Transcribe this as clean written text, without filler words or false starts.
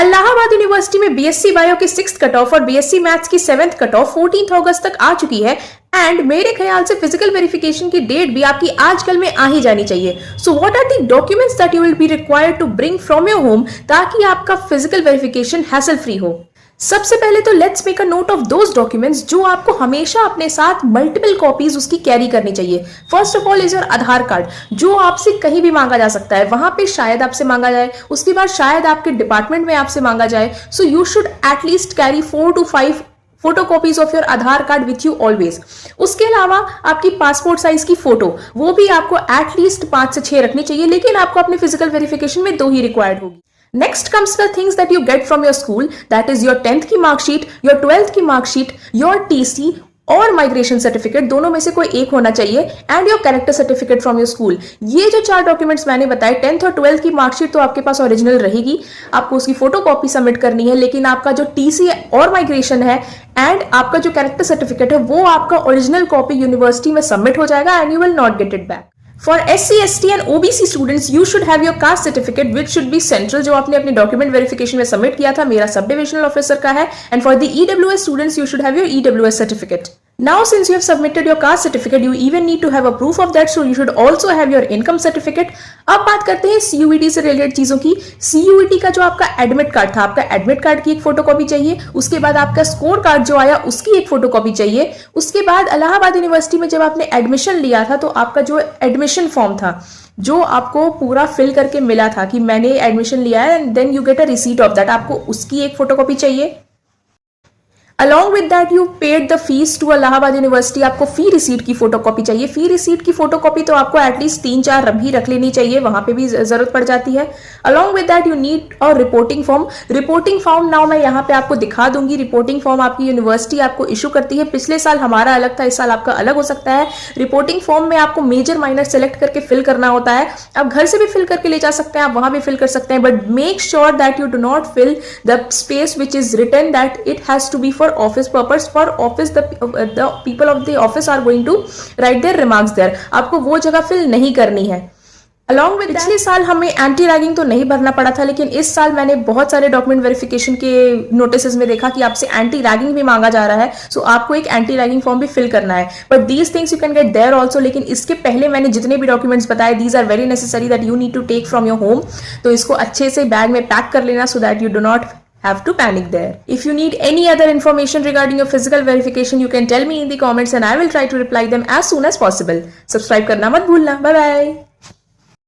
Allahabad university में BSc bio की 6th cut off और बीएससी मैथ्स की 7th कट ऑफ 14 अगस्त तक आ चुकी है एंड मेरे ख्याल से फिजिकल वेरिफिकेशन की डेट भी आपकी आजकल में आ ही जानी चाहिए। So what are the documents that you will be required to bring from your home ताकि आपका फिजिकल वेरिफिकेशन हैसल फ्री हो। सबसे पहले तो let's make a note of those documents जो आपको हमेशा अपने साथ मल्टीपल कॉपीज उसकी कैरी करनी चाहिए। First of all is your Aadhaar card, जो आपसे कहीं भी मांगा जा सकता है, वहां पे शायद आपसे मांगा जाए, उसके बाद शायद आपके डिपार्टमेंट में आपसे मांगा जाए। So you should at least carry 4 to 5 photocopies of your Aadhaar card with you always. उसके अलावा आपकी पासपोर्ट साइज की फोटो वो भी आपको एटलीस्ट 5 से 6 रखनी चाहिए, लेकिन आपको अपने फिजिकल वेरिफिकेशन में 2 ही रिक्वायर्ड होगी। Next comes the things that you get from your school, that is your 10th की मार्कशीट, your 12th की मार्कशीट, your TC और माइग्रेशन सर्टिफिकेट, दोनों में से कोई एक होना चाहिए, and your character certificate from your school. ये जो 4 डॉक्यूमेंट्स मैंने बताए, 10th और 12th की मार्कशीट तो आपके पास ओरिजिनल रहेगी, आपको उसकी फोटो कॉपी सबमिट करनी है, लेकिन आपका जो TC और माइग्रेशन है एंड आपका जो कैरेक्टर सर्टिफिकेट है वो आपका ओरिजिनल कॉपी यूनिवर्सिटी में सबमिट हो जाएगा and you will not get it back. For SC, ST and OBC students, you should have your caste certificate, which should be central, जो आपने अपने डॉक्यूमेंट वेरिफिकेशन में सबमिट किया था, मेरा सब डिविजनल ऑफिसर का है। And for the EWS students, you should have your EWS certificate. Now, since you have submitted your caste certificate, you even need to have a proof of that, so you should also have your income certificate. अब बात करते हैं CUET से related चीजों की। CUET का जो आपका एडमिट कार्ड था, आपका एडमिट कार्ड की एक फोटोकॉपी चाहिए, उसके बाद आपका स्कोर कार्ड जो आया उसकी एक फोटोकॉपी चाहिए, उसके बाद इलाहाबाद यूनिवर्सिटी में जब आपने एडमिशन लिया था तो आपका जो एडमिशन फॉर्म था जो आपको पूरा फिल करके मिला था कि मैंने एडमिशन लिया है, and then you get a receipt of that, आपको उसकी एक फोटोकॉपी चाहिए। Along with that, you paid the fees to Allahabad university, आपको फी रिसीट की फोटोकॉपी चाहिए। फी रिसीट की फोटोकॉपी तो आपको एटलीस्ट 3-4 भी रख लेनी चाहिए, वहां पे भी जरूरत पड़ जाती है। Along with that, you need a reporting form. Reporting form now मैं यहाँ पे आपको दिखा दूंगी। रिपोर्टिंग फॉर्म आपकी यूनिवर्सिटी आपको इशू करती है। पिछले साल हमारा अलग था, इस साल आपका अलग हो सकता है। रिपोर्टिंग फॉर्म में आपको मेजर माइनर सेलेक्ट करके फिल करना होता है। आप घर से भी फिल करके ले जा सकते हैं, आप वहां भी फिल कर सकते हैं, but make sure that you do not fill the space which is written that it has to be for office purpose. For office the people of the office are going to write their remarks there, आपको वो जगह fill नहीं करनी है। Along with पिछले साल हमें anti ragging तो नहीं भरना पड़ा था, लेकिन इस साल मैंने बहुत सारे डॉक्यूमेंट वेरिफिकेशन के नोटिस में देखा कि आपसे एंटी रैगिंग भी मांगा जा रहा है, सो आपको एक एंटी रैगिंग फॉर्म भी फिल करना है। But these things you can get there also, लेकिन इसके पहले मैंने जितने भी डॉक्यूमेंट्स बताए, these are very necessary that you need to take from your home. तो इसको अच्छे से बैग में पैक कर लेना so that you do not have to panic there. If you need any other information regarding your physical verification, you can tell me in the comments and I will try to reply them as soon as possible. Subscribe करना मत भूलना। Bye bye.